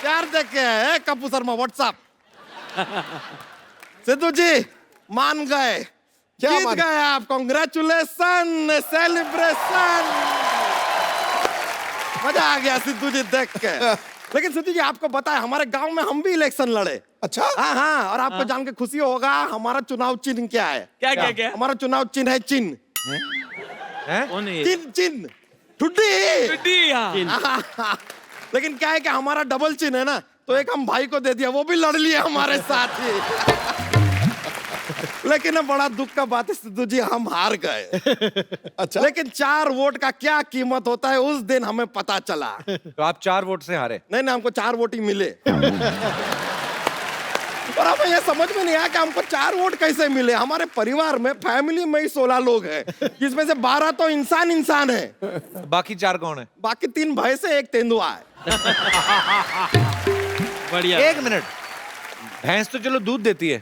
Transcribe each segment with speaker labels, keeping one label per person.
Speaker 1: प्यार देखे है कपूर शर्मा व्हाट्सअप। सिद्धू जी मान गए, जीत गए आप, कांग्रेचुलेशन, सेलिब्रेशन। मजा आ गया सिद्धू जी देख के। लेकिन सिद्धू जी आपको पता है हमारे गांव में हम भी इलेक्शन लड़े।
Speaker 2: अच्छा
Speaker 1: हाँ हाँ, और आपको जान के खुशी होगा हमारा चुनाव चिन्ह क्या है।
Speaker 3: क्या क्या क्या?
Speaker 1: हमारा चुनाव चिन्ह है चिन्ह।
Speaker 3: कौन है ये?
Speaker 1: चिन्ह चिन्ह ठुड्डी।
Speaker 3: टुड्डी, हाँ।
Speaker 1: लेकिन क्या है कि हमारा डबल चिन्ह है ना, तो एक हम भाई को दे दिया, वो भी लड़ लिया हमारे साथ ही। लेकिन अब बड़ा दुख का बात है सिद्धू जी, हम हार गए।
Speaker 2: अच्छा,
Speaker 1: लेकिन 4 वोट का क्या कीमत होता है उस दिन हमें पता चला।
Speaker 4: तो आप 4 वोट से हारे?
Speaker 1: नहीं नहीं, हमको 4 वोट ही मिले। और हमें ये समझ में नहीं आया कि हमको 4 वोट कैसे मिले। हमारे परिवार में, फैमिली में ही 16 लोग हैं, जिसमें से 12 तो इंसान है।
Speaker 4: बाकी 4 कौन है?
Speaker 1: बाकी 3 भैंस है, 1 तेंदुआ है।
Speaker 3: बढ़िया।
Speaker 4: 1 मिनट, भैंस तो चलो दूध देती है,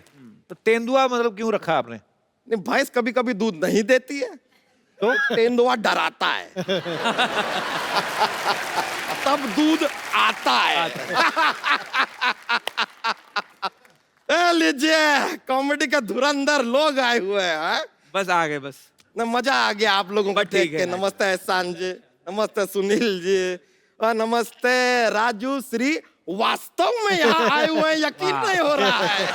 Speaker 4: तो तेंदुआ मतलब क्यों रखा आपने?
Speaker 1: नहीं, भैंस कभी कभी दूध नहीं देती है, तो तेंदुआ डराता है, तब दूध आता है। ए लीजिए, कॉमेडी का धुरंधर लोग आए हुए हैं।
Speaker 3: बस आ गए बस।
Speaker 1: ना मजा आ गया आप लोगों को देख के। नमस्ते एहसान जी, नमस्ते सुनील जी, और नमस्ते राजू श्री। वास्तव में यहाँ आए हुए हैं, यकीन नहीं हो रहा है।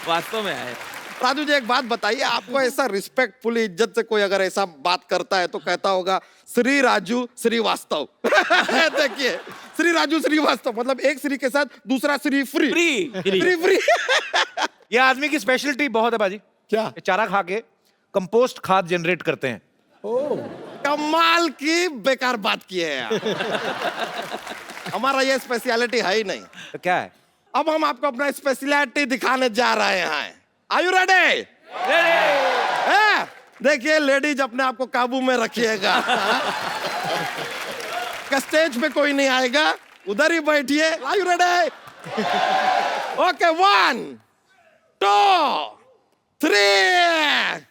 Speaker 3: वास्तव में आए।
Speaker 1: राजू जी एक बात बताइए, आपको ऐसा रिस्पेक्टफुली, इज्जत से कोई अगर ऐसा बात करता है तो कहता होगा श्री राजू श्रीवास्तव। देखिए, श्री राजू श्रीवास्तव मतलब एक श्री के साथ दूसरा Shri free
Speaker 3: free
Speaker 1: free free.
Speaker 4: ये आदमी की स्पेशलिटी बहुत है बाजी।
Speaker 2: क्या?
Speaker 4: ये चारा खा के कंपोस्ट खाद जनरेट करते हैं।
Speaker 1: कमाल की बेकार बात की है यार। हमारा ये स्पेशलिटी है ही नहीं।
Speaker 4: तो क्या है?
Speaker 1: अब हम आपको अपना स्पेशलिटी दिखाने जा रहे हैं। Are you ready? देखिए लेडीज, अपने आप को काबू में रखिएगा। स्टेज पे कोई नहीं आएगा, उधर ही बैठिए। Are you ready? ओके, 1 2 3।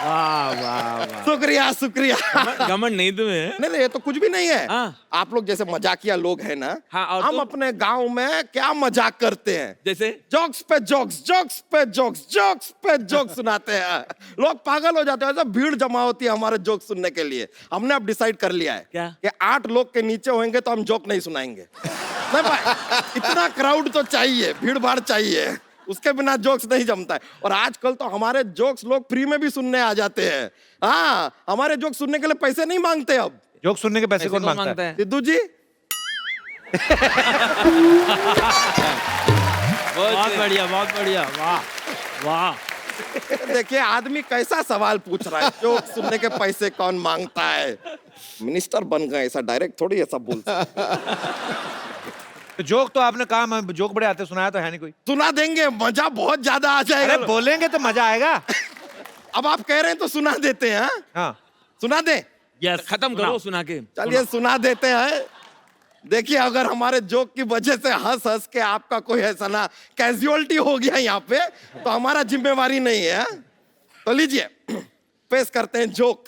Speaker 3: वाह वाह वाह।
Speaker 1: शुक्रिया शुक्रिया।
Speaker 3: घमंड नहीं तुम्हें?
Speaker 1: नहीं नहीं, ये तो कुछ भी नहीं है।
Speaker 3: हाँ।
Speaker 1: आप लोग जैसे मजाकिया लोग हैं ना,
Speaker 3: हाँ, और
Speaker 1: हम
Speaker 3: तुम?
Speaker 1: अपने गांव में क्या मजाक करते हैं।
Speaker 3: जैसे?
Speaker 1: जोक्स पे जोक्स, जोक्स पे जोक्स, जोक्स पे जोक्स सुनाते हैं। लोग पागल हो जाते हैं, ऐसा भीड़ जमा होती है हमारे जोक सुनने के लिए। हमने अब डिसाइड कर लिया है
Speaker 3: क्या?
Speaker 1: कि 8 लोग के नीचे होंगे तो हम जोक नहीं सुनाएंगे। नहीं भाई, इतना क्राउड तो चाहिए, भीड़ भाड़ चाहिए, उसके बिना जोक्स नहीं जमता है। और आजकल तो हमारे जोक्स लोग फ्री में भी सुनने आ जाते हैं। हाँ, हमारे जोक सुनने के लिए पैसे नहीं मांगते अब।
Speaker 4: जोक सुनने के पैसे कौन मांगता है?
Speaker 1: सिद्धू जी
Speaker 3: बहुत बढ़िया, बहुत बढ़िया। वाह वाह।
Speaker 1: देखिए आदमी कैसा सवाल पूछ रहा है, जोक सुनने के पैसे कौन मांगता है। मिनिस्टर बन गए, ऐसा डायरेक्ट थोड़ी ऐसा बोल सकते।
Speaker 4: तो जोक तो आपने कहा, मैं जोक बड़े आते, सुनाया तो है नहीं कोई।
Speaker 1: सुना देंगे, मजा बहुत ज्यादा आ जाएगा।
Speaker 4: अरे बोलेंगे तो मजा आएगा।
Speaker 1: अब आप कह रहे हैं तो सुना देते हैं।
Speaker 4: हाँ,
Speaker 1: सुना दे।
Speaker 3: यस, खत्म करो सुना के।
Speaker 1: चलिए सुना देते हैं। देखिए, अगर हमारे जोक की वजह से हंस हंस के आपका कोई ऐसा ना कैजुअलिटी हो गया यहाँ पे, तो हमारा जिम्मेवारी नहीं है। तो लीजिए, पेश करते हैं जोक।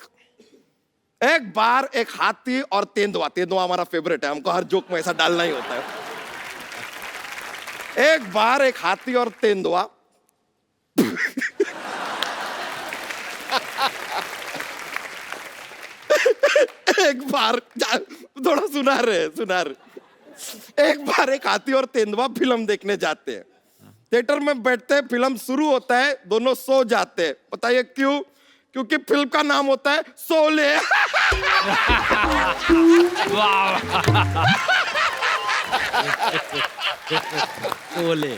Speaker 1: एक बार एक हाथी और तेंदुआ, तेंदुआ हमारा फेवरेट है, हमको हर जोक में ऐसा डालना ही होता है। एक बार एक हाथी और तेंदुआ एक बार थोड़ा सुना रहे। एक बार एक हाथी और तेंदुआ फिल्म देखने जाते हैं। थिएटर में बैठते हैं, फिल्म शुरू होता है, दोनों सो जाते हैं। बताइए क्यों? क्योंकि फिल्म का नाम होता है शोले।
Speaker 3: शोले।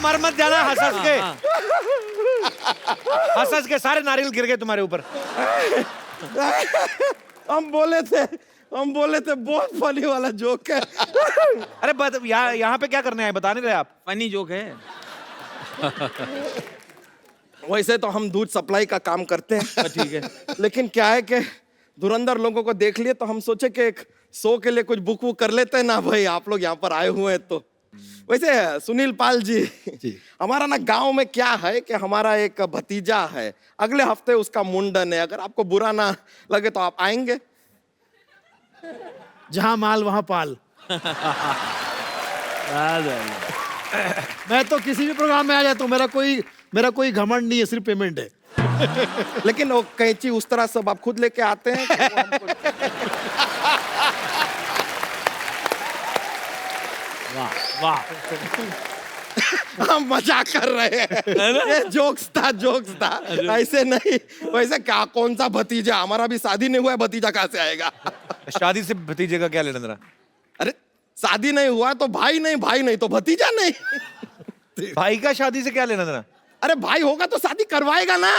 Speaker 4: मर मत जाना हंस हंस के। हंस हंस के सारे नारियल गिर गए तुम्हारे ऊपर।
Speaker 1: हम बोले थे बहुत फनी वाला जोक है।
Speaker 4: अरे यहाँ पे क्या करने आए, बता नहीं रहे आप?
Speaker 3: फनी जोक है।
Speaker 1: वैसे तो हम दूध सप्लाई का काम करते हैं।
Speaker 3: ठीक है।
Speaker 1: लेकिन क्या है कि धुरंधर लोगों को देख लिए तो हम सोचे कि एक शो के लिए कुछ बुक वुक कर लेते हैं ना भाई, आप लोग यहाँ पर आए हुए हैं तो। वैसे सुनील पाल जी, हमारा ना गांव में क्या है कि हमारा एक भतीजा है, अगले हफ्ते उसका मुंडन है, अगर आपको बुरा ना लगे तो आप आएंगे?
Speaker 2: जहां माल वहां पाल। मैं तो किसी भी प्रोग्राम में आ जाता हूँ, मेरा कोई घमंड नहीं है, सिर्फ पेमेंट है।
Speaker 1: लेकिन वो कैंची उस तरह सब आप खुद लेके आते हैं कि वो हमको-
Speaker 3: वाह वाह।
Speaker 1: हम मजाक कर रहे हैं, ये जोक्स था, ऐसे नहीं। वैसे क्या, कौन सा भतीजा, हमारा भी शादी नहीं हुआ है, भतीजा कहाँ से आएगा?
Speaker 4: शादी से भतीजे का क्या लेना देना?
Speaker 1: अरे शादी नहीं हुआ तो भाई नहीं तो भतीजा नहीं।
Speaker 4: भाई का शादी से क्या लेना देना?
Speaker 1: अरे भाई होगा तो शादी करवाएगा ना,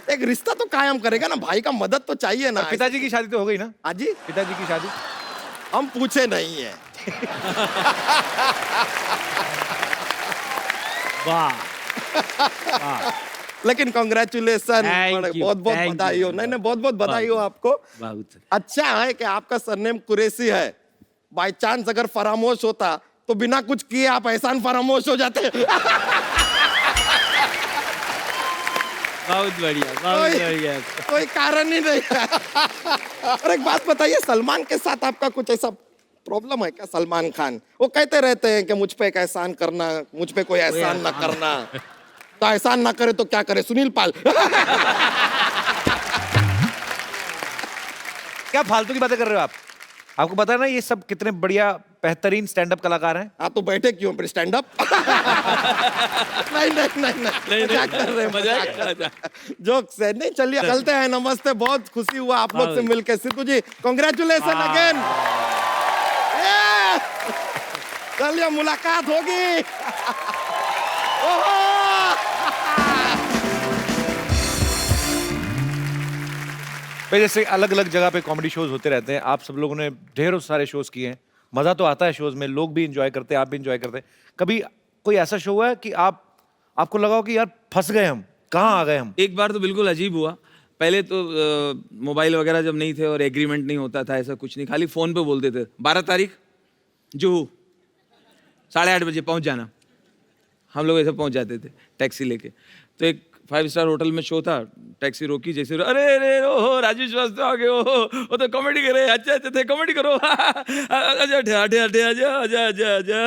Speaker 1: एक रिश्ता तो कायम करेगा ना, भाई का मदद तो चाहिए ना।
Speaker 4: पिताजी की शादी तो हो गई ना?
Speaker 1: हाँ जी,
Speaker 4: पिताजी की शादी
Speaker 1: हम पूछे नहीं है।
Speaker 3: वाह।
Speaker 1: लेकिन कॉन्ग्रेचुलेसन,
Speaker 3: Thank you,
Speaker 1: बहुत बहुत
Speaker 3: thank
Speaker 1: बधाई
Speaker 3: you.
Speaker 1: हो। नहीं बहुत बहुत बधाई हो आपको।
Speaker 3: बहुत।
Speaker 1: अच्छा है कि आपका सरनेम कुरैशी है, बाय चांस अगर फरामोश होता तो बिना कुछ किए आप एहसान फरामोश हो जाते।
Speaker 3: बहुत बढ़िया, बहुत
Speaker 1: कोई-
Speaker 3: बढ़िया।
Speaker 1: कोई कारण ही नहीं है। और एक बात बताइए, सलमान के साथ आपका कुछ ऐसा प्रॉब्लम है क्या? सलमान खान वो कहते रहते हैं कि मुझ पे एक एहसान करना, मुझ पे कोई एहसान ना करना, तो एहसान ना करे तो क्या करे सुनील पाल?
Speaker 4: क्या फालतू की बातें कर रहे हो आप? आपको पता है ना ये सब कितने बढ़िया बेहतरीन स्टैंड अप कलाकार हैं?
Speaker 1: आप तो बैठे क्यों फिर स्टैंड अप? नहीं, मजाक कर रहे हैं,
Speaker 3: मजाक।
Speaker 1: जोक्स है। नहीं चलिए चलते हैं, नमस्ते, बहुत खुशी हुआ आप लोग से मिलकर। सिद्धू जी कॉन्ग्रेचुलेशन अगेन। चलिए मुलाकात होगी। ओहो!
Speaker 4: भाई जैसे अलग अलग जगह पे कॉमेडी शोज होते रहते हैं, आप सब लोगों ने ढेरों सारे शोज किए हैं, मजा तो आता है शोज में, लोग भी इंजॉय करते हैं, आप भी इंजॉय करते हैं। कभी कोई ऐसा शो हुआ है कि आपको लगा हो कि यार फंस गए हम, कहाँ आ गए हम?
Speaker 3: एक बार तो बिल्कुल अजीब हुआ। पहले तो मोबाइल वगैरह जब नहीं थे और एग्रीमेंट नहीं होता था, ऐसा कुछ नहीं, खाली फोन पे बोलते थे 12 तारीख जुहू 8:30 बजे पहुंच जाना। हम लोग ऐसे पहुंच जाते थे टैक्सी लेके। तो एक 5 स्टार होटल में शो था, टैक्सी रोकी, जैसे अरे अरे ओहो राजू श्रीवास्तव आ गए, ओहो वो तो कॉमेडी कर रहे हैं, अच्छा अच्छा थे कॉमेडी करो, अच्छा ठे ठे आजा आजा आजा आजा।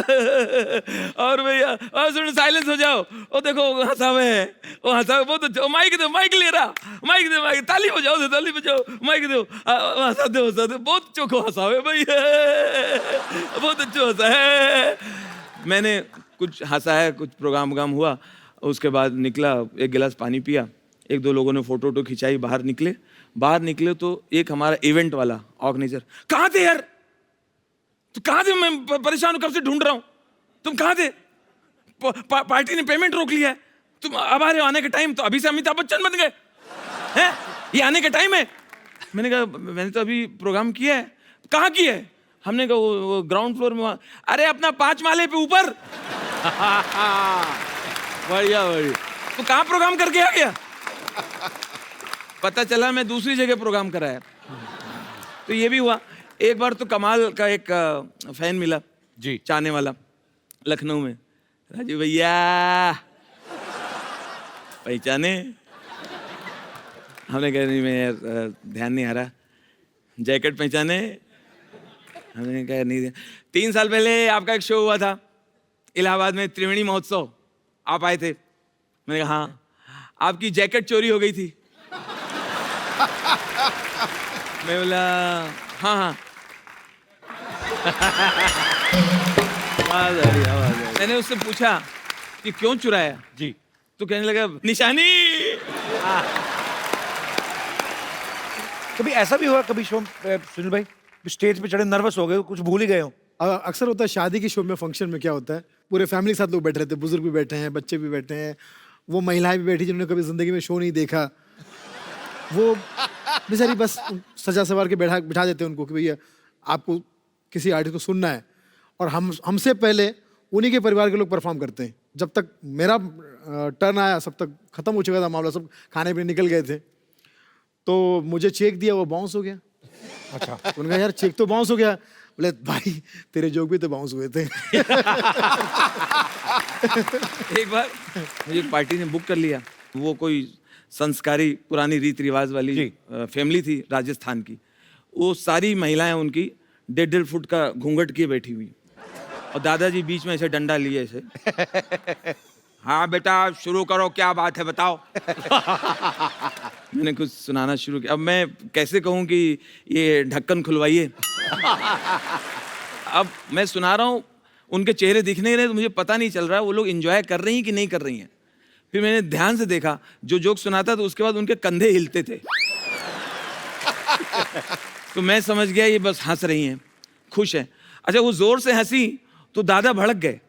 Speaker 3: और भैया और सुनो साइलेंस हो जाओ, वो देखो हंसा हुए है, वो हंसा बहुत अच्छा, माइक दो, माइक ले रहा, माइक दे, माइक ताली बजाओ, ताली बजाओ, माइक दो, हंसा दो, बहुत चोखो हंसा हुए भैया, बहुत अच्छा हंसा है। मैंने कुछ हंसा है, कुछ प्रोग्राम वोग्राम हुआ, उसके बाद निकला, एक गिलास पानी पिया, एक दो लोगों ने फोटो वोटो खिंचाई, बाहर निकले तो एक हमारा इवेंट वाला ऑर्गेनाइजर, कहाँ थे यार, तो कहाँ थे, मैं परेशान हूँ, कब से ढूंढ रहा हूँ, तुम कहाँ थे, पार्टी ने पेमेंट रोक लिया है, तुम अब आ रहे हो, आने के टाइम, तो अभी से अमिताभ बच्चन बन गए हैं, ये आने का टाइम है। मैंने कहा मैंने तो अभी प्रोग्राम किया है। कहाँ किया है? हमने कहा वो ग्राउंड फ्लोर में, वहाँ। अरे अपना 5 माले पे ऊपर। बढ़िया बढ़िया। तो कहाँ प्रोग्राम करके आ गया? पता चला मैं दूसरी जगह प्रोग्राम कराया। तो ये भी हुआ। एक बार तो कमाल का एक फैन मिला
Speaker 4: जी,
Speaker 3: चाहने वाला, लखनऊ में, राजू भैया पहचाने? हमने कहा नहीं, मैं यार ध्यान नहीं आ रहा। जैकेट पहचाने? हमने कहा नहीं। 3 साल पहले आपका एक शो हुआ था इलाहाबाद में, त्रिवेणी महोत्सव, आप आए थे। मैंने कहा हाँ, आपकी जैकेट चोरी हो गई थी। मैं बोला हाँ हाँ। मैंने उससे पूछा कि क्यों चुराया
Speaker 4: जी,
Speaker 3: तो कहने लगा निशानी।
Speaker 4: कभी ऐसा भी हुआ, कभी शो सुनील भाई स्टेज पे चढ़े नर्वस हो गए, कुछ भूल ही गए हो?
Speaker 2: अक्सर होता है शादी की शो में, फंक्शन में क्या होता है, पूरे फैमिली के साथ लोग बैठे रहते हैं, बुजुर्ग भी बैठे हैं, बच्चे भी बैठे हैं, वो महिलाएं भी बैठी जिन्होंने कभी जिंदगी में शो नहीं देखा, वो बेचारी बस सजा सवार के बिठा देते हैं उनको कि भैया आपको किसी आर्टिस्ट को सुनना है, और हमसे पहले उन्हीं के परिवार के लोग परफॉर्म करते हैं। जब तक मेरा टर्न आया सब तक खत्म हो चुका था मामला, सब खाने पीने निकल गए थे, तो मुझे चेक दिया, वो बाउंस हो गया। अच्छा, उन्होंने कहा यार चेक तो बाउंस हो गया। बोले भाई तेरे जोक भी तो बाउंस हुए थे।
Speaker 3: एक बार मुझे एक पार्टी ने बुक कर लिया, वो कोई संस्कारी पुरानी रीति रिवाज वाली फैमिली थी राजस्थान की। वो सारी महिलाएं उनकी 1.5 फुट का घूंघट किए बैठी हुई, और दादाजी बीच में ऐसे डंडा लिए ऐसे, हाँ बेटा शुरू करो, क्या बात है बताओ। मैंने कुछ सुनाना शुरू किया। अब मैं कैसे कहूँ कि ये ढक्कन खुलवाइए। अब मैं सुना रहा हूँ, उनके चेहरे दिख नहीं रहे, तो मुझे पता नहीं चल रहा वो लोग एंजॉय कर रही हैं कि नहीं कर रही हैं। फिर मैंने ध्यान से देखा, जो जोक सुनाता तो उसके बाद उनके कंधे हिलते थे। तो मैं समझ गया ये बस हंस रही हैं, खुश है। अच्छा, वो जोर से हंसी तो दादा भड़क गए।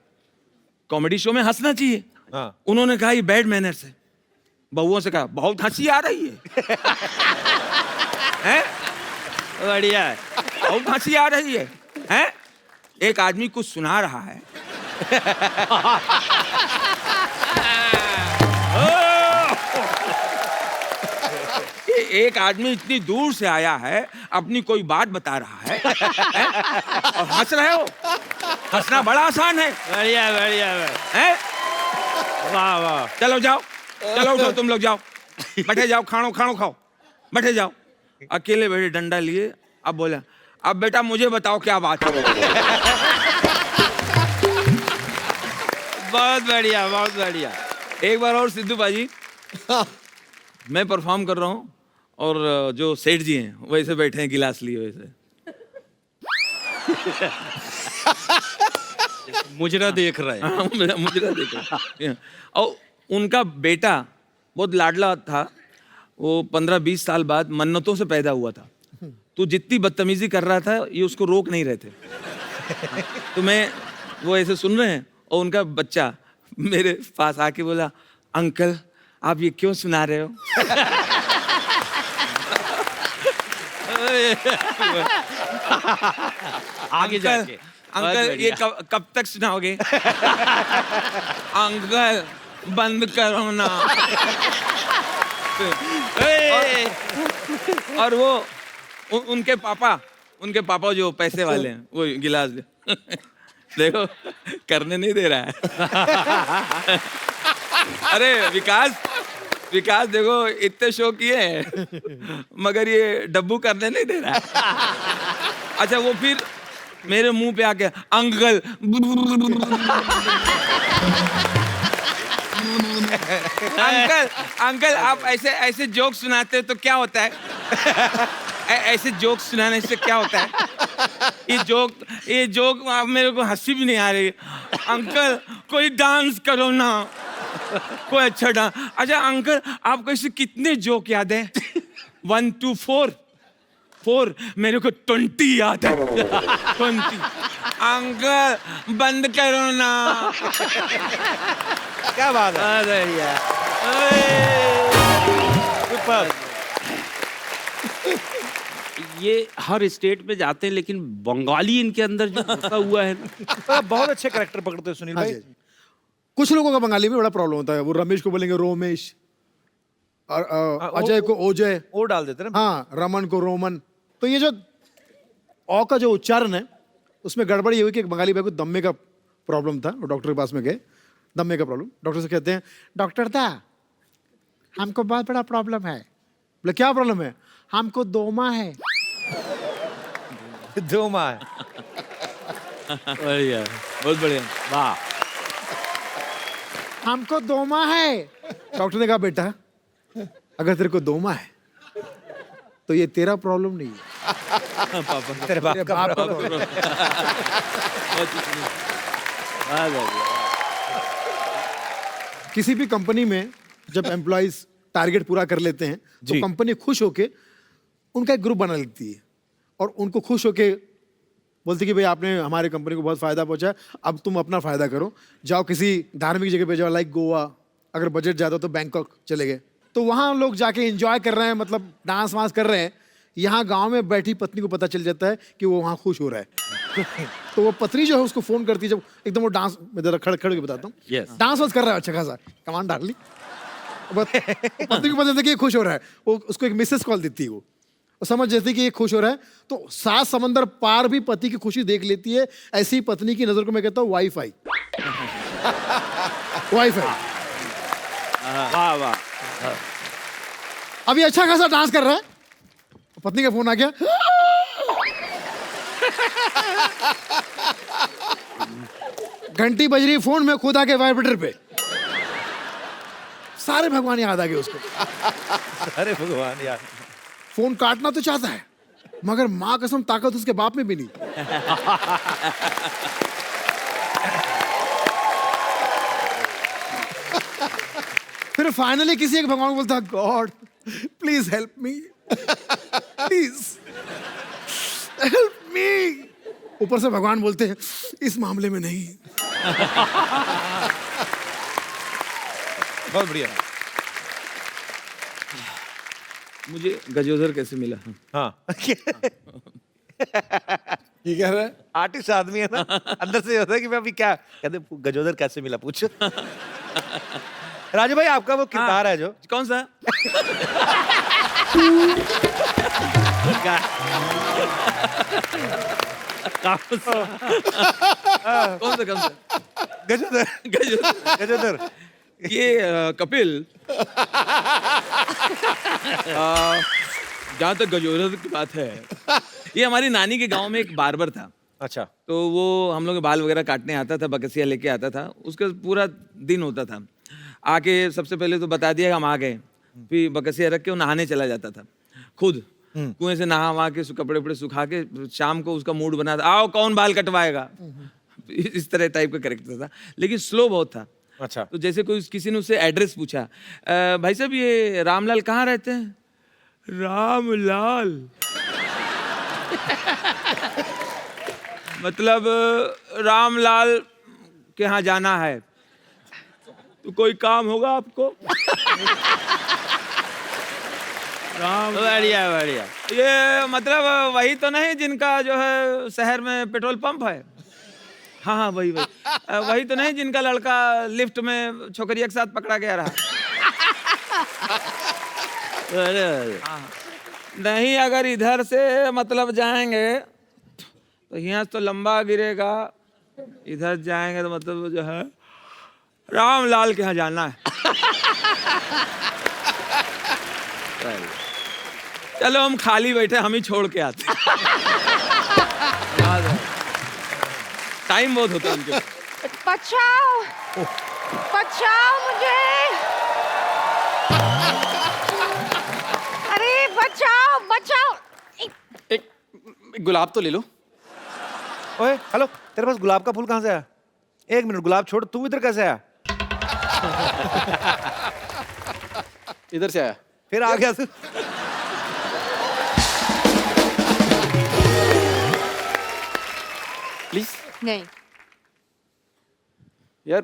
Speaker 3: कॉमेडी शो में हंसना चाहिए।
Speaker 4: हाँ।
Speaker 3: उन्होंने कहा ये बैड मैनर्स है। बहुओं से कहा बहुत हंसी आ रही है। हैं? बढ़िया है, बहुत हंसी आ रही है। हैं? एक आदमी कुछ सुना रहा है। एक आदमी इतनी दूर से आया है, अपनी कोई बात बता रहा है, हैं? और हंस रहे हो। हंसना बड़ा आसान है। बढ़िया बढ़िया है। वाह वाह। चलो जाओ, चलो उठो, तुम लोग जाओ, बैठे जाओ, खानो खानो खाओ, बैठे जाओ। अकेले बैठे डंडा लिए। अब बोला, अब बेटा मुझे बताओ क्या बात है। बहुत बढ़िया, बहुत बढ़िया। एक बार और सिद्धू बाजी, मैं परफॉर्म कर रहा हूँ और जो सेठ जी हैं वैसे बैठे हैं गिलास लिए वैसे।
Speaker 5: मुजरा देख रहा है।
Speaker 3: हाँ, मुजरा देख रहा है। और उनका बेटा बहुत लाडला था। वो 15-20 साल बाद मन्नतों से पैदा हुआ था। तो जितनी बदतमीजी कर रहा था ये उसको रोक नहीं रहे थे। तो मैं, वो ऐसे सुन रहे हैं और उनका बच्चा मेरे पास आके बोला, अंकल आप ये क्यों सुना रहे हो?
Speaker 5: आगे जाके
Speaker 3: अंकल ये कब तक सुनाओगे? अंकल बंद करो ना। और वो उनके पापा जो पैसे वाले हैं वो गिलास देखो करने नहीं दे रहा है। अरे विकास देखो इतने शो किए हैं मगर ये डब्बू करने नहीं दे रहा है। अच्छा, वो फिर मेरे मुंह पे आके अंकल अंकल आप ऐसे जोक सुनाते हो तो क्या होता है? ऐसे जोक सुनाने से क्या होता है? ये जोक आप मेरे को हंसी भी नहीं आ रही। अंकल कोई डांस करो ना, कोई अच्छा डांस। अच्छा अंकल आपको ऐसे कितने जोक याद है? 1 2 4 मेरे को 20 याद है। 20। अंकल बंद करो ना।
Speaker 4: क्या बात है।
Speaker 3: अरे यार,
Speaker 4: सुपर।
Speaker 5: ये हर स्टेट में जाते हैं, लेकिन बंगाली इनके अंदर जो घुसा हुआ है
Speaker 4: आप बहुत अच्छे कैरेक्टर पकड़ते हो सुनील
Speaker 2: हाँ
Speaker 4: भाई।
Speaker 2: जी, हाँ जी। कुछ लोगों का बंगाली में बड़ा प्रॉब्लम होता है। वो रमेश को बोलेंगे रोमेश, और अजय को ओजय,
Speaker 4: ओ डाल देते ना।
Speaker 2: हाँ, रमन को रोमन। तो ये जो औ का जो उच्चारण है उसमें गड़बड़ ये हुई कि एक बंगाली भाई को दम्मे का प्रॉब्लम था। वो डॉक्टर के पास में गए, दम्मे का प्रॉब्लम। डॉक्टर से कहते हैं, डॉक्टर दा हमको बहुत बड़ा प्रॉब्लम है। बोले क्या प्रॉब्लम है? हमको दोमा है।
Speaker 4: 2 माह है।
Speaker 5: बढ़िया,
Speaker 3: बहुत बढ़िया।
Speaker 5: वाह।
Speaker 2: हमको दोमा है। डॉक्टर ने कहा बेटा अगर तेरे को दोमा है तो ये तेरा प्रॉब्लम नहीं है,
Speaker 4: तेरे बाप
Speaker 2: तेरे
Speaker 4: का
Speaker 2: बाप का
Speaker 4: प्रॉब्लम।
Speaker 2: प्रॉब्लम। किसी भी कंपनी में जब एम्प्लॉइज टारगेट पूरा कर लेते हैं तो
Speaker 4: जी।
Speaker 2: कंपनी खुश होके उनका एक ग्रुप बना लेती है और उनको खुश होके बोलती कि भाई आपने हमारे कंपनी को बहुत फायदा पहुंचा, अब तुम अपना फायदा करो, जाओ किसी धार्मिक जगह पे जाओ, लाइक गोवा, अगर बजट ज्यादा हो तो बैंकॉक चले गए। तो वहाँ लोग जाके एंजॉय कर रहे हैं, मतलब डांस वांस कर रहे हैं। यहाँ गांव में बैठी पत्नी को पता चल जाता है कि वो वहाँ खुश हो रहा है। तो वो पत्नी जो है उसको फोन करती है, जब एकदम वो डांस में जरा खड़ खड़ के बताता हूँ,
Speaker 5: Yes.
Speaker 2: डांस वांस कर रहा है अच्छा खासा, कमान डाल ली। पत्नी को पता चलता है कि ये खुश हो रहा है, वो उसको एक मिसेस कॉल देती है। वो और समझ जाती कि ये खुश हो रहा है, तो 7 समंदर पार भी पति की खुशी देख लेती है। ऐसी पत्नी की नजर को मैं कहता हूँ वाईफाई। वाईफाई।
Speaker 5: वाह वाह।
Speaker 2: अभी अच्छा खासा डांस कर रहा है, पत्नी का फोन आ गया। घंटी बज रही, फोन में खुद आके वाइब्रेटर पे। सारे भगवान याद आ गए उसको।
Speaker 4: अरे भगवान यार।
Speaker 2: फोन काटना तो चाहता है, मगर मां कसम ताकत उसके बाप में भी नहीं। फिर फाइनली किसी एक भगवान को बोलता, God please help me, please help me. ऊपर से भगवान बोलते हैं, इस मामले में नहीं।
Speaker 4: बहुत बढ़िया।
Speaker 3: मुझे गजोदर कैसे मिला?
Speaker 4: हाँ।
Speaker 2: ये कह रहा है,
Speaker 4: आर्टिस्ट आदमी है ना, अंदर से होता है कि मैं अभी क्या कहते, गजोदर कैसे मिला पूछ। राजू भाई, आपका वो किरदार है जो
Speaker 3: कौन सा? कौन सा?
Speaker 4: गजोदर।
Speaker 3: गजोदर।
Speaker 4: गजोदर।
Speaker 3: ये कपिल, जहाँ तक गजोदर की बात है, ये हमारी नानी के गांव में एक बार्बर था।
Speaker 4: अच्छा।
Speaker 3: तो वो हम लोग के बाल वगैरह काटने आता था, बकसिया लेके आता था, उसका पूरा दिन होता था। आके सबसे पहले तो बता दिया हम आ गए, फिर बकसिया रख के वो नहाने चला जाता था खुद, कुएं से नहा वहा के कपड़े वपड़े सुखा के शाम को उसका मूड बना था, आओ कौन बाल कटवाएगा। इस तरह टाइप का कैरेक्टर था, लेकिन स्लो बहुत था।
Speaker 4: अच्छा।
Speaker 3: तो जैसे कोई किसी ने उससे एड्रेस पूछा, भाई साहब ये रामलाल कहाँ रहते हैं? रामलाल मतलब रामलाल के यहाँ जाना है, तो कोई काम होगा आपको? राम,
Speaker 5: बढ़िया बढ़िया।
Speaker 3: ये मतलब वही तो नहीं जिनका जो है शहर में पेट्रोल पंप है? हाँ हाँ वही वही। वही तो नहीं जिनका लड़का लिफ्ट में छोकरिया के साथ पकड़ा गया रहा?
Speaker 5: अरे
Speaker 3: हाँ। नहीं, अगर इधर से मतलब जाएंगे तो यहाँ से तो लंबा गिरेगा, इधर जाएंगे तो मतलब जो है रामलाल के यहाँ जाना है। चलो हम खाली बैठे, हम ही छोड़ के आते। टाइम बहुत होता है उनके पास।
Speaker 6: बचाओ, बचाओ मुझे, अरे बचाओ बचाओ।
Speaker 7: एक गुलाब तो ले लो।
Speaker 4: ओए हेलो, तेरे पास गुलाब का फूल कहाँ से आया? एक मिनट, गुलाब छोड़, तू इधर कैसे आया?
Speaker 7: इधर से आया।
Speaker 4: फिर आ गया तू।
Speaker 7: प्लीज
Speaker 6: नहीं,
Speaker 7: यार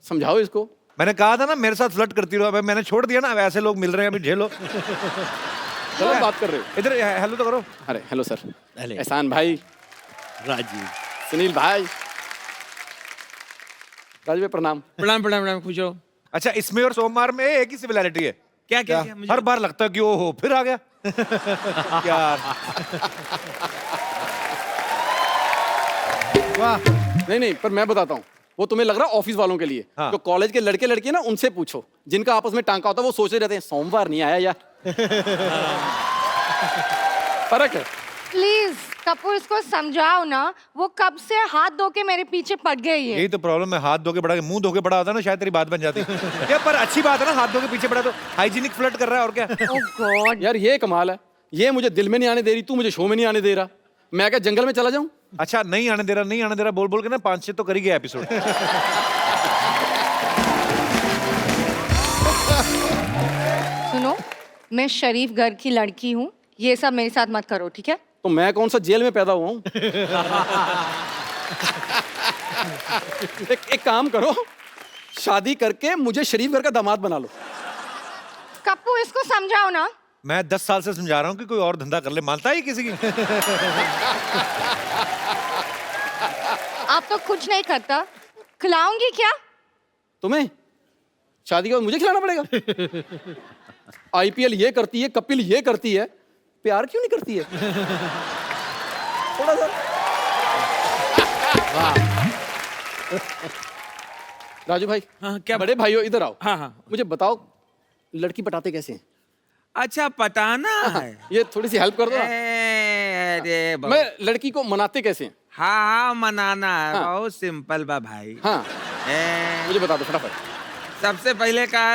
Speaker 7: समझाओ इसको।
Speaker 4: मैंने कहा था ना मेरे साथ फ्लर्ट करती रहो। अब मैंने छोड़ दिया ना, अब ऐसे लोग मिल रहे हैं, अभी झेलो।
Speaker 7: गलत बात कर रहे हो।
Speaker 4: इधर हेलो तो करो।
Speaker 7: अरे हेलो सर,
Speaker 5: हेलो।
Speaker 7: एहसान भाई,
Speaker 5: राजीव।
Speaker 7: सुनील भाई, राजू भाई प्रणाम।
Speaker 3: प्रणाम प्रणाम प्रणाम, खुश रहो।
Speaker 4: अच्छा, इसमें और सोमवार में एक ही सिमिलैरिटी है।
Speaker 3: क्या क्या क्या? मुझे
Speaker 4: हर बार लगता है कि ओ हो फिर आ गया। यार
Speaker 2: वाह।
Speaker 7: नहीं नहीं, पर मैं बताता हूँ, वो तुम्हें लग रहा है ऑफिस वालों के लिए।
Speaker 4: हाँ।
Speaker 7: जो कॉलेज के लड़के लड़की ना, उनसे पूछो, जिनका आपस में टांका होता है, वो सोचते रहते हैं सोमवार नहीं आया यार। फर्क है।
Speaker 6: प्लीज कपूर इसको समझाओ ना, वो कब से हाथ धो के मेरे पीछे पड़ गई है।
Speaker 4: यही तो प्रॉब्लम है, हाथ धो के बड़ा के मुंह धो के बड़ा होता ना, शायद तेरी बात बन जाती। क्या पर अच्छी बात है ना, हाथ धो के पीछे पड़ा तो हाइजीनिक फ्लर्ट कर रहा है, और क्या।
Speaker 6: ओह गॉड।
Speaker 7: यार ये कमाल है, ये मुझे दिल में नहीं आने दे रही, तू मुझे शो में नहीं आने दे रहा। मैं क्या जंगल में चला जाऊं?
Speaker 4: अच्छा, नहीं आने दे रहा, नहीं आने दे रहा बोल बोल के ना 5-6 तो कर ही गया एपिसोड।
Speaker 6: सुनो, मैं शरीफ घर की लड़की हूँ, ये सब मेरे साथ मत करो, ठीक है?
Speaker 7: तो मैं कौन सा जेल में पैदा हुआ हूं? एक काम करो, शादी करके मुझे शरीफ घर का दामाद बना लो।
Speaker 6: कपूर इसको समझाओ ना।
Speaker 4: मैं 10 साल से समझा रहा हूँ कि कोई और धंधा कर ले, मानता है किसी की?
Speaker 6: आप तो कुछ नहीं करता, खिलाऊंगी क्या?
Speaker 7: तुम्हें शादी के बाद मुझे खिलाना पड़ेगा? आईपीएल ये करती है, कपिल ये करती है, प्यार क्यों नहीं करती है? थोड़ा सा। राजू भाई,
Speaker 3: हाँ, क्या?
Speaker 7: बड़े भाइयों इधर आओ।
Speaker 3: हाँ, हाँ।
Speaker 7: मुझे बताओ लड़की पटाते कैसे हैं?
Speaker 3: अच्छा, पटाना है।
Speaker 7: ये थोड़ी सी हेल्प कर दो ना।
Speaker 3: अरे
Speaker 7: मैं लड़की को मनाते कैसे हैं?
Speaker 3: हाँ हाँ, मनाना है।
Speaker 7: हाँ।
Speaker 3: बहुत सिंपल बा भाई।
Speaker 7: हाँ,
Speaker 3: ए,
Speaker 7: मुझे बता दो फटाफट।
Speaker 3: सबसे पहले का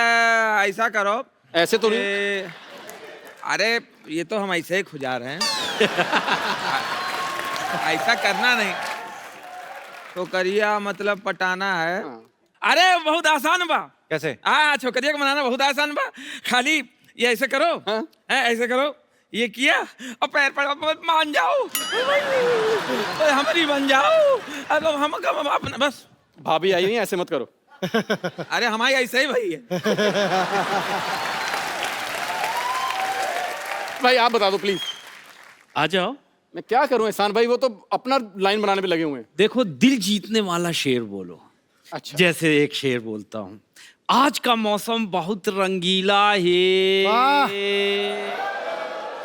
Speaker 3: ऐसा करो।
Speaker 7: ऐसे तो नहीं।
Speaker 3: अरे ये तो हम ऐसे ही खुजा रहे हैं। ऐसा करना नहीं तो करिया, मतलब पटाना है।
Speaker 7: हाँ।
Speaker 3: अरे बहुत आसान बा।
Speaker 4: कैसे?
Speaker 3: हाँ, छोकरिया को मनाना बहुत आसान बा। खाली ये ऐसे करो।
Speaker 7: हाँ।
Speaker 3: ऐसे करो, ये किया और पैर पर मान जाओ, और हमारी बन जाओ। अब हम अपना बस।
Speaker 7: भाभी आई नहीं, ऐसे मत करो।
Speaker 3: अरे हमारी ऐसे ही भाई है।
Speaker 7: भाई आप बता दो प्लीज।
Speaker 5: आ जाओ।
Speaker 7: मैं क्या करूं एहसान भाई, वो तो अपना लाइन बनाने पे लगे हुए हैं।
Speaker 5: देखो, दिल जीतने वाला शेर बोलो।
Speaker 7: अच्छा।
Speaker 5: जैसे एक शेर बोलता हूँ, आज का मौसम बहुत रंगीला है।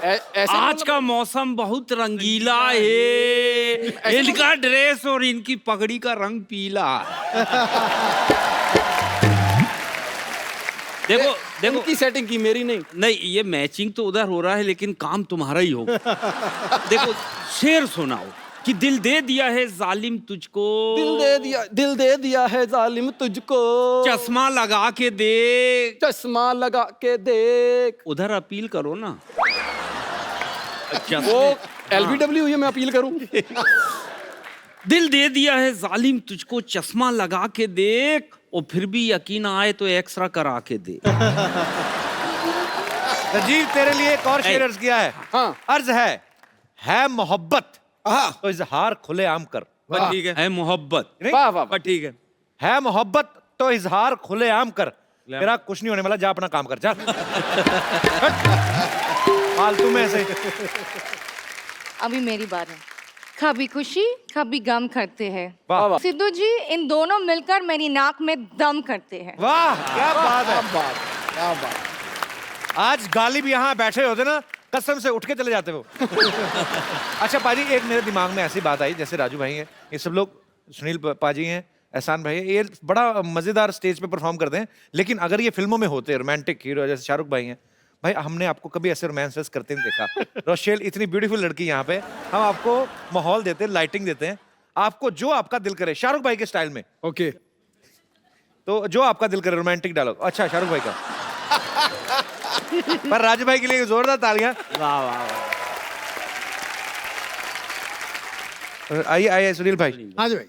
Speaker 7: ऐसे
Speaker 5: आज का मौसम बहुत रंगीला है। इनका ड्रेस और इनकी पगड़ी का रंग पीला। देखो देखो,
Speaker 7: उनकी सेटिंग की, मेरी नहीं।
Speaker 5: नहीं, ये मैचिंग तो उधर हो रहा है, लेकिन काम तुम्हारा ही होगा। देखो, शेर सुनाओ कि दिल दे दिया है जालिम तुझको,
Speaker 7: दिल दे दिया है जालिम तुझको,
Speaker 5: चश्मा लगा के देख।
Speaker 7: चश्मा लगा के देख।
Speaker 5: उधर अपील करो ना।
Speaker 7: वो LBW हुई है, मैं अपील करूं?
Speaker 5: दिल दे दिया है जालिम तुझको, चश्मा लगा के देख, और फिर भी यकीन आए तो एक्सरा करा के दे।
Speaker 4: राजीव, तेरे लिए एक और शेर अर्ज किया है।
Speaker 7: हाँ।
Speaker 4: अर्ज है मोहब्बत तो इजहार खुलेआम कर।
Speaker 3: बस ठीक है।
Speaker 5: है मोहब्बत।
Speaker 4: नहीं?
Speaker 7: वाह वाह।
Speaker 3: बस ठीक है।
Speaker 4: है मोहब्बत तो इजहार खुलेआम कर। तेरा कुछ नहीं होने वाला, जा अपना काम कर, जा। फालतू में ऐसे।
Speaker 6: अभी मेरी बात है। कभी खुशी कभी गम करते हैं।
Speaker 4: वाह वाह
Speaker 6: सिद्धू जी, इन दोनों मिलकर मेरी नाक में दम करते हैं।
Speaker 4: वाह, क्या बात है।
Speaker 2: क्या बात।
Speaker 4: आज गालिब यहाँ बैठे होते ना, कसम से उठ के चले जाते वो। अच्छा पाजी, एक मेरे दिमाग में ऐसी बात आई, जैसे राजू भाई हैं, ये सब लोग, सुनील पाजी हैं, एहसान भाई है, ये बड़ा मजेदार स्टेज पे परफॉर्म करते हैं, लेकिन अगर ये फिल्मों में होते रोमांटिक हीरो जैसे शाहरुख भाई हैं, भाई हमने आपको कभी ऐसे रोमांसेस करते नहीं देखा। रोशेल इतनी ब्यूटीफुल लड़की यहाँ पे, हम आपको माहौल देते हैं, लाइटिंग देते हैं, आपको जो आपका दिल करे शाहरुख भाई के स्टाइल में।
Speaker 2: ओके,
Speaker 4: तो जो आपका दिल करे रोमांटिक डायलॉग। अच्छा, शाहरुख भाई का। पर राजू भाई के लिए जोरदार तालियां।
Speaker 5: वाह वाह वाह।
Speaker 4: आइए आइए सुनील भाई।
Speaker 2: हाँ जी भाई।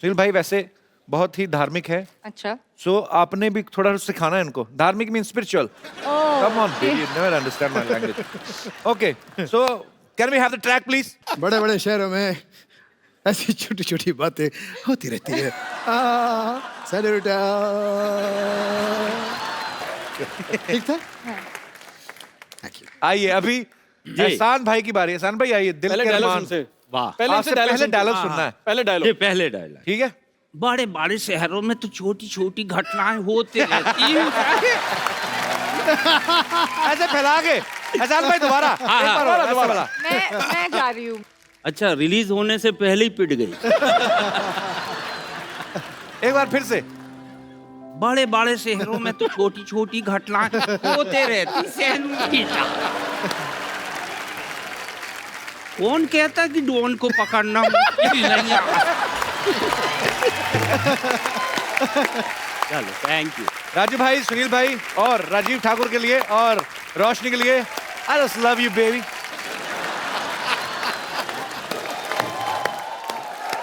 Speaker 4: सुनील भाई वैसे बहुत ही धार्मिक है,
Speaker 6: अच्छा।
Speaker 4: सो आपने भी थोड़ा सिखाना है इनको। धार्मिक mean spiritual. Come on baby, you never understand my language. Okay, so can we have the track please?
Speaker 2: बड़े बड़े शहरों में ऐसी छोटी छोटी बातें होती रहती है। सैल्यूटा। ठीक था?
Speaker 4: आइए अभी एहसान भाई की बारी। एहसान भाई आइए, दिल
Speaker 7: पहले
Speaker 4: के
Speaker 7: डायलॉग
Speaker 4: अरमान।
Speaker 7: सुनते।
Speaker 5: वाह।
Speaker 7: पहले
Speaker 4: आपसे पहले डायलॉग सुनना है,
Speaker 7: पहले
Speaker 5: ये
Speaker 7: डायलॉग।
Speaker 5: पहले डायलॉग।
Speaker 4: ठीक है?
Speaker 5: बड़े बड़े शहरों में तो छोटी छोटी घटनाएं होती रहती हैं।
Speaker 4: ऐसे फैला के। एहसान भाई दोबारा, एक बार और, ऐसा वाला।
Speaker 6: मैं जा रही हूँ।
Speaker 5: अच्छा, रिलीज होने से पहले ही पिट गई।
Speaker 4: एक बार फिर से।
Speaker 5: बड़े बड़े शहरों में तो छोटी छोटी घटनाएं होते रहती सेनोरिटा। कौन कहता कि डॉन को पकड़ना मुश्किल नहीं है? चलो, थैंक यू।
Speaker 4: राजू भाई, सुनील भाई और राजीव ठाकुर के लिए और रोशनी के लिए, I just love you baby.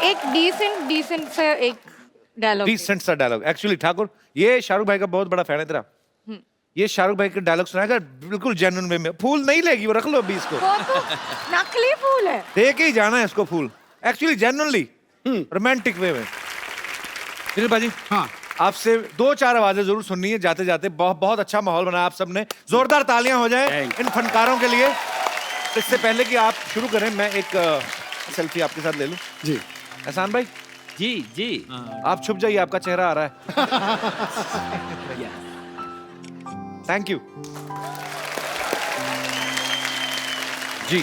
Speaker 6: एक डिसेंट से एक डायलॉग।
Speaker 4: डिसेंट सा डायलॉग। एक्चुअली ठाकुर, ये शाहरुख भाई का बहुत बड़ा फैन है तेरा। ये शाहरुख भाई के डायलॉग सुनाएगा बिल्कुल जेन्युइन वे में। फूल नहीं लेगी वो, रख लो अभी इसको।
Speaker 6: वो तो नकली फूल है।
Speaker 4: दे के ही जाना है इसको फूल, एक्चुअली जेन्युइनली रोमांटिक वे में। सुनील भाजी,
Speaker 2: हाँ।
Speaker 4: आपसे 2-4 आवाजें जरूर सुननी है जाते जाते। बहुत बहुत अच्छा माहौल बनाया आप सबने। जोरदार तालियां हो जाए
Speaker 5: Thank
Speaker 4: इन फनकारों के लिए। इससे पहले कि आप शुरू करें, मैं एक सेल्फी आपके साथ ले लूं।
Speaker 2: जी।
Speaker 4: एहसान भाई,
Speaker 5: जी जी।
Speaker 4: आप छुप जाइए, आपका चेहरा आ रहा है। Thank you. जी।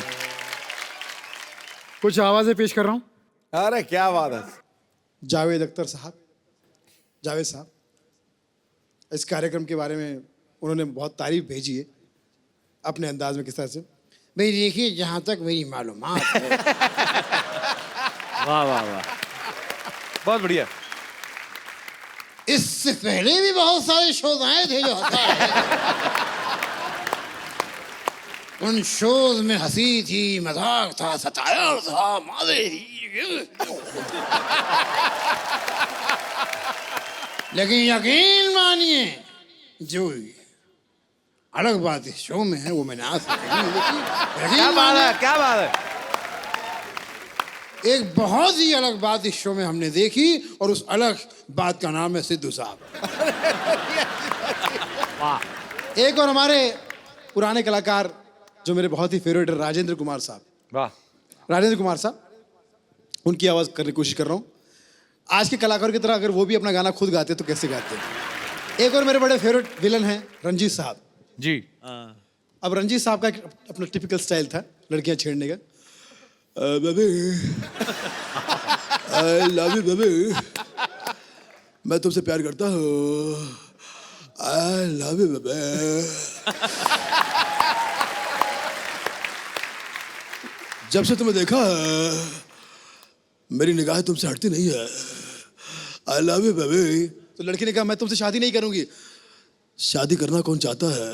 Speaker 2: कुछ आवाजें पेश कर रहा हूँ।
Speaker 1: अरे क्या बात है।
Speaker 2: जावेद अख्तर साहब, जावेद साहब, इस कार्यक्रम के बारे में उन्होंने बहुत तारीफ भेजी है अपने अंदाज में। किस तरह से? भाई देखिए, जहाँ तक मेरी मालूमात है,
Speaker 5: वाह वाह वाह,
Speaker 4: बहुत बढ़िया।
Speaker 2: इससे पहले भी बहुत सारे शोज आए थे जो होता है। उन शोज में हंसी थी, मजाक था, सतायर था, मजे थी। लेकिन यकीन मानिए, जो अलग बात इस शो में है वो मैंने आज तक नहीं देखी।
Speaker 4: क्या बात है, क्या बात है।
Speaker 2: एक बहुत ही अलग बात इस शो में हमने देखी, और उस अलग बात का नाम है सिद्धू साहब। एक और हमारे पुराने कलाकार जो मेरे बहुत ही फेवरेट है, राजेंद्र कुमार साहब।
Speaker 4: वाह।
Speaker 2: राजेंद्र कुमार साहब, उनकी आवाज करने की कोशिश कर रहा हूँ। आज के कलाकार की तरह अगर वो भी अपना गाना खुद गाते तो कैसे गाते। एक और मेरे बड़े फेवरेट विलन हैं रंजीत साहब
Speaker 4: जी।
Speaker 2: अब रंजीत साहब का एक अपना टिपिकल स्टाइल था लड़कियां छेड़ने का। Baby, I love you baby, मैं तुमसे प्यार करता हूँ, आई लव यू बेबी। जब से तुम्हें देखा मेरी निगाह तुमसे हटती नहीं है, आई लव यू बेबी। तो लड़की ने कहा, मैं तुमसे शादी नहीं करूंगी। शादी करना कौन चाहता है?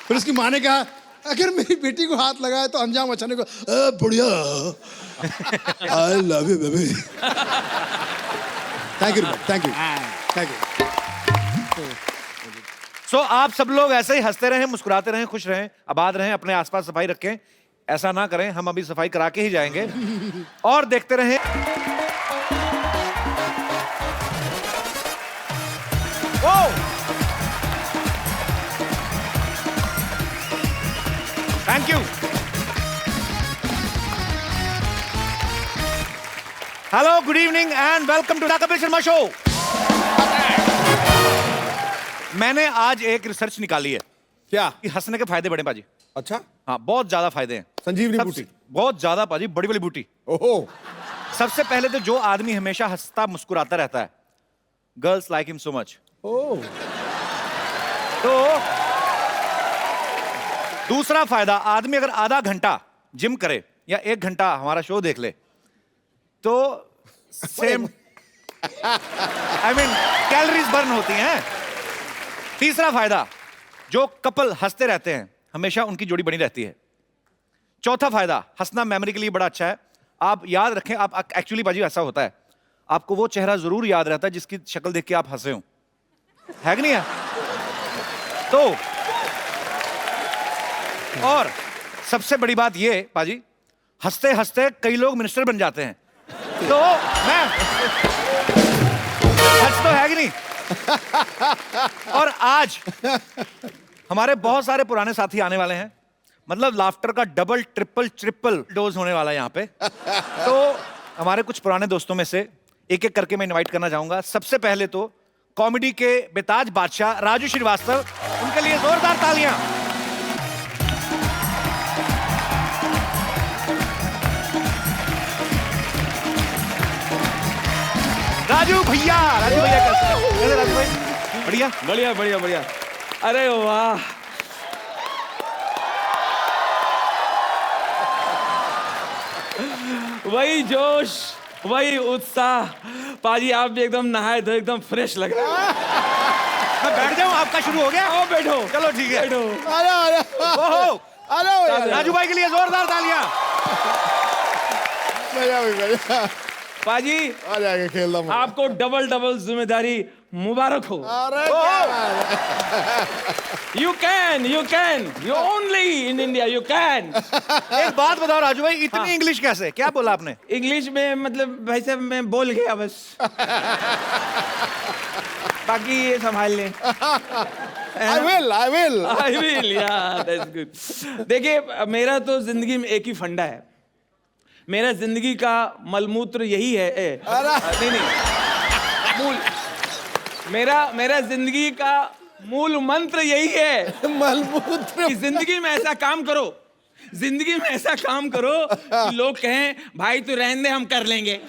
Speaker 2: फिर उसकी माँ ने कहा, अगर मेरी बेटी को हाथ लगाए तो अंजाम अचानक बुढ़िया, I love you baby. Thank you, thank you, thank you.
Speaker 4: So आप सब लोग ऐसे ही हंसते रहें, मुस्कुराते रहें, खुश रहें, आबाद रहें, अपने आसपास सफाई रखें। ऐसा ना करें, हम अभी सफाई करा के ही जाएंगे। और देखते रहें। Thank you. Hello, good evening and welcome to the Kapil Sharma show. मैंने आज एक रिसर्च निकाली है।
Speaker 1: क्या?
Speaker 4: कि हंसने के फायदे बड़े पाजी।
Speaker 1: अच्छा,
Speaker 4: हाँ, बहुत ज्यादा फायदे हैं।
Speaker 1: संजीवनी
Speaker 4: सबसे-
Speaker 1: बूटी।
Speaker 4: बहुत ज्यादा पाजी, बड़ी बड़ी बूटी।
Speaker 1: ओहो।
Speaker 4: सबसे पहले तो जो आदमी हमेशा हंसता मुस्कुराता रहता है, girls like him so much. तो दूसरा फायदा, आदमी अगर आधा घंटा जिम करे या 1 घंटा हमारा शो देख ले तो same I mean calories burn होती हैं। तीसरा फायदा, जो कपल हंसते रहते हैं हमेशा उनकी जोड़ी बनी रहती है। चौथा फायदा, हंसना मेमोरी के लिए बड़ा अच्छा है। आप याद रखें, आप एक्चुअली बाजी ऐसा होता है, आपको वो चेहरा जरूर याद रहता है जिसकी शक्ल देख के आप हंसे हो, है कि नहीं है? तो और सबसे बड़ी बात ये बाजी, हंसते हंसते कई लोग मिनिस्टर बन जाते हैं। तो मैं सच तो है कि नहीं? और आज हमारे बहुत सारे पुराने साथी आने वाले हैं, मतलब लाफ्टर का डबल ट्रिपल ट्रिपल डोज होने वाला है यहाँ पे। तो हमारे कुछ पुराने दोस्तों में से एक एक करके मैं इनवाइट करना चाहूंगा। सबसे पहले तो कॉमेडी के बेताज बादशाह राजू श्रीवास्तव, उनके लिए जोरदार तालियां। राजू भैया, राजू भैया कैसे हैं? राजू भाई बढ़िया
Speaker 3: बढ़िया बढ़िया बढ़िया। अरे वाह, वही जोश, वही उत्साह। पाजी आप भी एकदम नहाए धोए एकदम फ्रेश लग रहे हैं।
Speaker 4: मैं बैठ जाऊं, आपका शुरू हो गया?
Speaker 3: आओ बैठो,
Speaker 4: चलो ठीक है।
Speaker 3: बैठो।
Speaker 4: ओहो, राजू भाई के लिए जोरदार तालियां।
Speaker 3: पाजी
Speaker 1: आ जाएगा खेल रहा
Speaker 3: आपको डबल डबल जिम्मेदारी मुबारक हो। You can you only in India you can.
Speaker 4: एक बात बताओ राजू भाई, इतनी इंग्लिश कैसे? क्या बोला आपने?
Speaker 3: इंग्लिश में मतलब भाई साहब मैं बोल गया बस। बाकी ये संभाल लें।
Speaker 1: I will
Speaker 3: I will, yeah, that's good. देखिए, मेरा तो जिंदगी में एक ही फंडा है। मेरा जिंदगी का मलमूत्र यही है। नहीं मूल मेरा जिंदगी का मूल मंत्र यही है
Speaker 1: मलमूत्र
Speaker 3: कि जिंदगी में ऐसा काम करो, जिंदगी में ऐसा काम करो कि लोग कहें भाई तू रहने दे, हम कर लेंगे।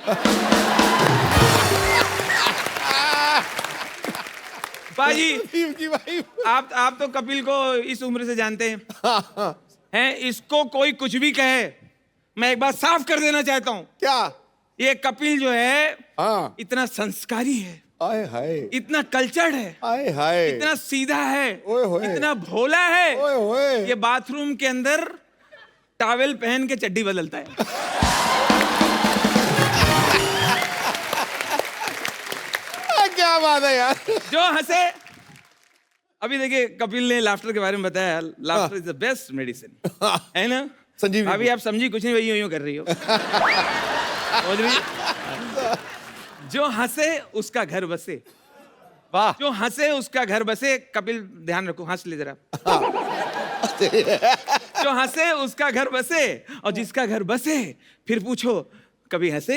Speaker 3: बाजी
Speaker 1: की भाई
Speaker 3: आप तो कपिल को इस उम्र से जानते हैं, इसको कोई कुछ भी कहे, मैं एक बात साफ कर देना चाहता हूं,
Speaker 1: क्या?
Speaker 3: ये कपिल जो है
Speaker 1: हाँ।
Speaker 3: इतना संस्कारी है,
Speaker 1: आए हाय,
Speaker 3: इतना कल्चर्ड है,
Speaker 1: आए हाय,
Speaker 3: इतना सीधा है,
Speaker 1: ओए होए।
Speaker 3: इतना भोला है,
Speaker 1: ओए होए।
Speaker 3: ये बाथरूम के अंदर टॉवेल पहन के चड्डी बदलता है।
Speaker 1: क्या बात है यार।
Speaker 3: जो हंसे, अभी देखिए कपिल ने लाफ्टर के बारे में बताया, laughter is the best medicine, है ना?
Speaker 1: संजीवनी।
Speaker 3: अभी आप समझी कुछ नहीं, वही यूं कर रही हो। समझ रही? जो हंसे उसका घर बसे,
Speaker 4: वाह।
Speaker 3: जो हंसे उसका घर बसे। कपिल ध्यान रखो, हंस ले जरा। जो हंसे उसका घर बसे, और जिसका घर बसे फिर पूछो कभी हंसे?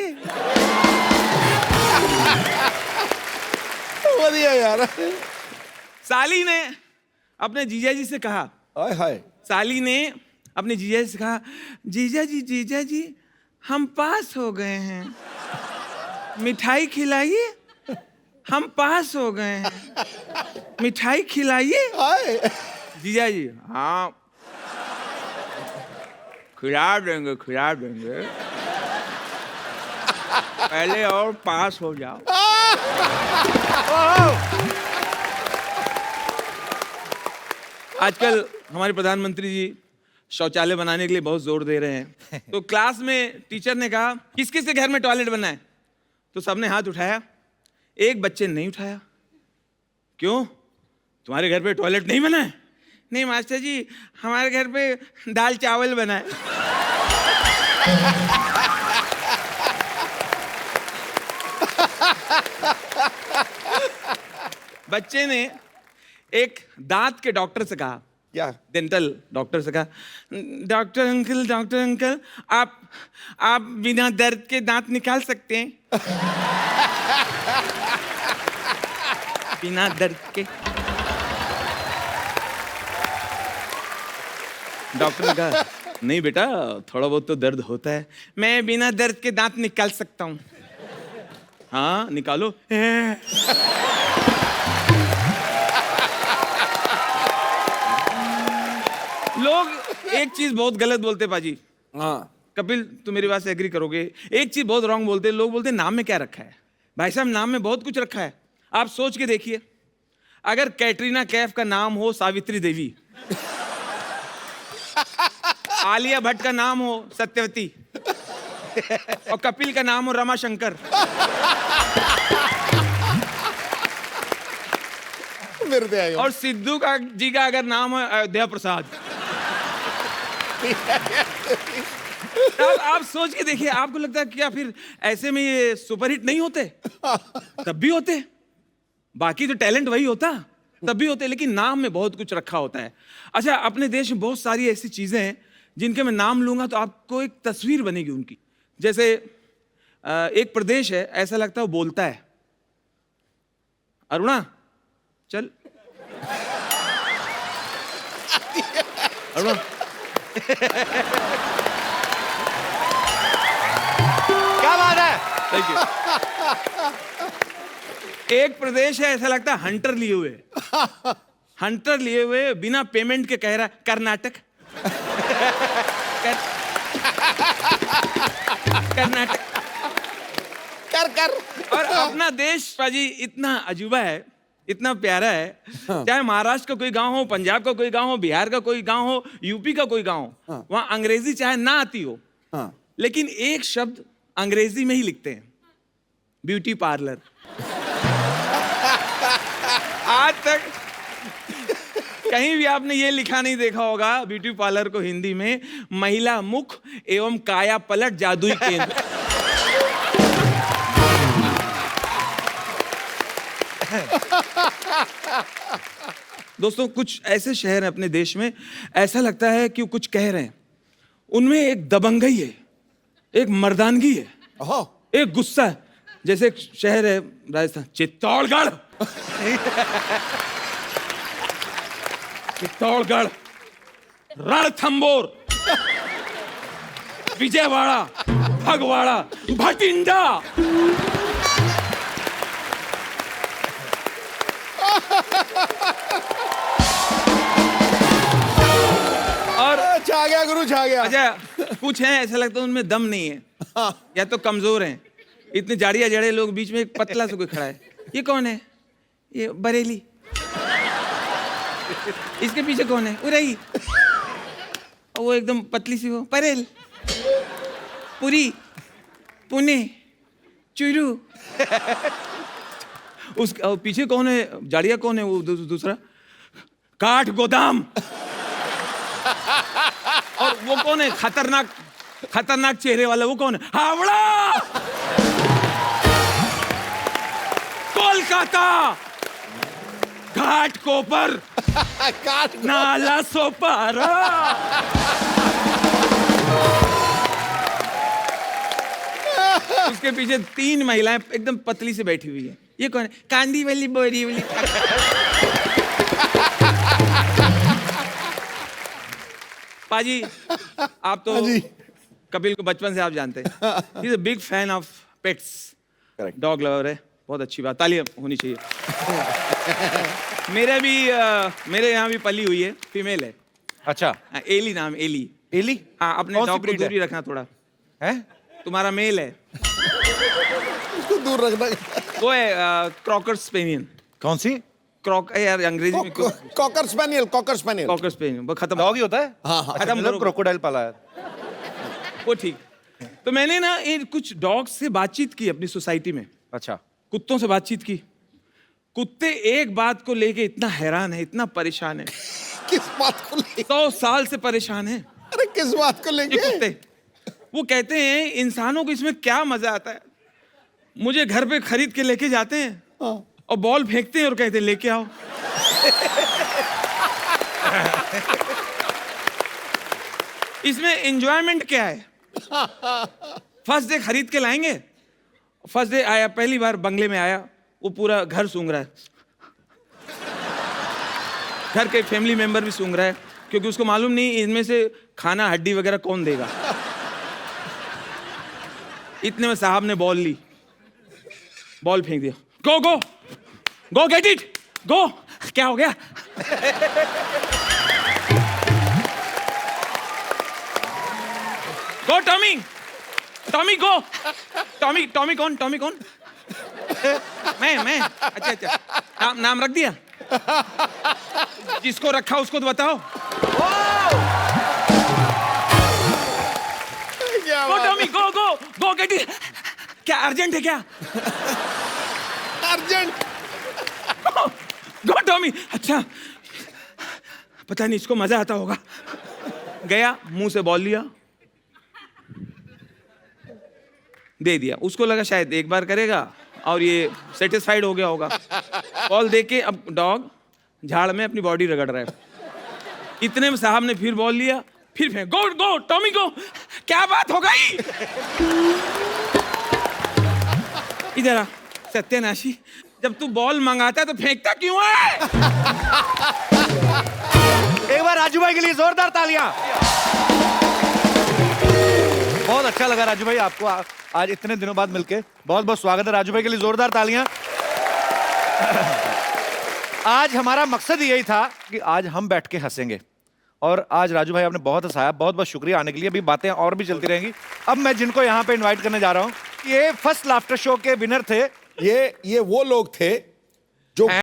Speaker 1: बढ़िया यार।
Speaker 3: साली ने अपने जीजा जी से कहा,
Speaker 1: आए हाय,
Speaker 3: साली ने अपने जीजा जी से कहा, जीजा जी हम पास हो गए हैं, मिठाई खिलाइए। हम पास हो गए हैं, मिठाई खिलाइए।
Speaker 1: आए
Speaker 3: जीजा जी हाँ खिला देंगे, खिला देंगे, पहले और पास हो जाओ। आजकल हमारे प्रधानमंत्री जी शौचालय बनाने के लिए बहुत जोर दे रहे हैं। तो क्लास में टीचर ने कहा किस किस के घर में टॉयलेट बनना है, तो सबने हाथ उठाया, एक बच्चे ने नहीं उठाया। क्यों, तुम्हारे घर पे टॉयलेट नहीं बना है? नहीं मास्टर जी, हमारे घर पे दाल चावल बना है। बच्चे ने एक दांत के डॉक्टर से कहा,
Speaker 1: क्या?
Speaker 3: डेंटल डॉक्टर से कहा, डॉक्टर अंकल आप बिना दर्द के दांत निकाल सकते हैं? बिना दर्द के। डॉक्टर ने कहा नहीं बेटा, थोड़ा बहुत तो दर्द होता है, मैं बिना दर्द के दांत निकाल सकता हूं। हाँ निकालो। लोग एक चीज बहुत गलत बोलते पाजी।
Speaker 1: हाँ।
Speaker 3: कपिल तू मेरी बात से एग्री करोगे, एक चीज बहुत रॉन्ग बोलते। लोग बोलते नाम में क्या रखा है। भाई साहब नाम में बहुत कुछ रखा है। आप सोच के देखिए, अगर कैटरीना कैफ का नाम हो सावित्री देवी, आलिया भट्ट का नाम हो सत्यवती, और कपिल का नाम हो रमाशंकर,
Speaker 1: मेरे दे आए।
Speaker 3: और सिद्धू का जी का अगर नाम है अयोध्या प्रसाद, आप सोच के देखिए, आपको लगता है क्या फिर ऐसे में ये सुपरहिट नहीं होते? तब भी होते। बाकी तो टैलेंट वही होता, तब भी होते, लेकिन नाम में बहुत कुछ रखा होता है। अच्छा, अपने देश में बहुत सारी ऐसी चीजें हैं जिनके मैं नाम लूंगा तो आपको एक तस्वीर बनेगी उनकी। जैसे एक प्रदेश है, ऐसा लगता है वो बोलता है। अरुणा चल, अरुणा
Speaker 4: क्या बात है।
Speaker 3: Thank you. एक प्रदेश है, ऐसा लगता है हंटर लिए हुए, हंटर लिए हुए बिना पेमेंट के कह रहा है कर्नाटक। कर्नाटक
Speaker 1: कर
Speaker 3: और अपना देश पाजी इतना अजूबा है, इतना प्यारा है। चाहे महाराष्ट्र का कोई गांव हो, पंजाब का कोई गांव हो, बिहार का कोई गांव हो, यूपी का कोई गांव हो, वहां अंग्रेजी चाहे ना आती हो, लेकिन एक शब्द अंग्रेजी में ही लिखते हैं, ब्यूटी पार्लर। आज तक कहीं भी आपने ये लिखा नहीं देखा होगा ब्यूटी पार्लर को हिंदी में महिला मुख एवं काया पलट जादुई केंद्र। दोस्तों, कुछ ऐसे शहर हैं अपने देश में, ऐसा लगता है कि वो कुछ कह रहे हैं, उनमें एक दबंगई है, एक मर्दानगी है, एक गुस्सा है। जैसे एक शहर है राजस्थान, चित्तौड़गढ़। चित्तौड़गढ़, रणथंबोर, विजयवाड़ा, भगवाड़ा, भटिंडा। और
Speaker 1: छा गया गुरु, छा गया।
Speaker 3: अच्छा, कुछ है ऐसा लगता है उनमें दम नहीं है, या तो कमजोर हैं। इतने जाड़िया जड़े लोग, बीच में एक पतला सा कोई खड़ा है। ये कौन है? ये बरेली। इसके पीछे कौन है? उरई। और वो एकदम पतली सी, वो परेल, पुरी, पुणे, चुरू। उसका पीछे कौन है? जाड़िया कौन है? वो दूसरा काठ गोदाम। और वो कौन है? खतरनाक चेहरे वाला, वो कौन है? हावड़ा, कोलकाता, घाट कोपर, नाला सोपारा। उसके पीछे 3 महिलाएं एकदम पतली से बैठी हुई है। ये कौन है? कांदी वाली, बोरी वाली। पाजी, आप तो कपिल को बचपन से आप जानते हैं। He is a big fan of pets, dog lover है। बहुत अच्छी बात, तालियां होनी चाहिए। मेरे यहाँ भी पली हुई है, फीमेल है।
Speaker 4: अच्छा,
Speaker 3: एली नाम, एली।
Speaker 4: एली?
Speaker 3: हाँ, अपने
Speaker 4: कौन सी
Speaker 3: डॉग को
Speaker 4: breed है?
Speaker 3: दूरी रखना थोड़ा।
Speaker 4: है?
Speaker 3: तुम्हारा मेल है,
Speaker 1: उसको दूर रखना।
Speaker 3: वो है क्रॉकर स्पेनियन।
Speaker 4: कौन सी?
Speaker 3: क्रॉक यार अंग्रेजी में
Speaker 1: cocker spaniel, cocker spaniel.
Speaker 3: Cocker spaniel, वो खत्म।
Speaker 4: डॉग ही होता है?
Speaker 1: हाँ, हाँ।
Speaker 3: खत्म करो।
Speaker 4: क्रोकोडाइल पाला है।
Speaker 3: वो ठीक। तो मैंने ना ये कुछ डॉग से बातचीत की अपनी सोसाइटी में,
Speaker 4: अच्छा,
Speaker 3: कुत्तों से बातचीत की। कुत्ते एक बात को लेके इतना हैरान है, इतना परेशान है।
Speaker 1: किस बात को लेके?
Speaker 3: 100 साल से परेशान है
Speaker 1: अरे किस बात को
Speaker 3: ये
Speaker 1: लेके?
Speaker 3: कुत्ते। वो कहते हैं इंसानों को इसमें क्या मजा आता है। मुझे घर पे खरीद के लेके जाते हैं और बॉल फेंकते हैं और कहते हैं लेके आओ। इसमें एंजॉयमेंट क्या है? फर्स्ट डे खरीद के लाएंगे। फर्स्ट डे आया, पहली बार बंगले में आया, वो पूरा घर सूंघ रहा है। घर के फैमिली मेंबर भी सूंघ रहा है, क्योंकि उसको मालूम नहीं इनमें से खाना हड्डी वगैरह कौन देगा। इतने में साहब ने बॉल ली, बॉल फेंक दिया। गो गो गो, गेट इट, गो। क्या हो गया? गो टॉमी, टॉमी गो। टॉमी कौन? टॉमी कौन? मैं। अच्छा, नाम रख दिया? जिसको रखा उसको तो बताओ। गो टॉमी, गो गेट इट। क्या अर्जेंट है क्या?
Speaker 1: अर्जेंट।
Speaker 3: गो टॉमी। अच्छा, पता नहीं इसको मजा आता होगा। गया, मुंह से बॉल लिया, दे दिया। उसको लगा शायद एक बार करेगा और ये सेटिस्फाइड हो गया होगा। बॉल दे के अब डॉग झाड़ में अपनी बॉडी रगड़ रहा है। इतने में साहब ने फिर बॉल लिया, फिर फेंक। गो टॉमी गो। क्या बात हो गई? इधर आ सत्यानाशी, जब तू बॉल मंगाता है तो फेंकता क्यों है?
Speaker 4: एक बार राजू भाई के लिए जोरदार तालियां। बहुत अच्छा लगा राजू भाई आपको आज इतने दिनों बाद मिलके। बहुत बहुत स्वागत है राजू भाई के लिए, जोरदार तालियां। आज हमारा मकसद यही था कि आज हम बैठ के हंसेंगे, और आज राजू भाई आपने बहुत हंसाया। बहुत बहुत शुक्रिया आने के लिए। अभी बातें और भी चलती रहेंगी। अब मैं जिनको यहाँ पे इनवाइट करने जा रहा हूँ, ये फर्स्ट लाफ्टर शो के विनर थे।
Speaker 1: ये वो लोग थे जो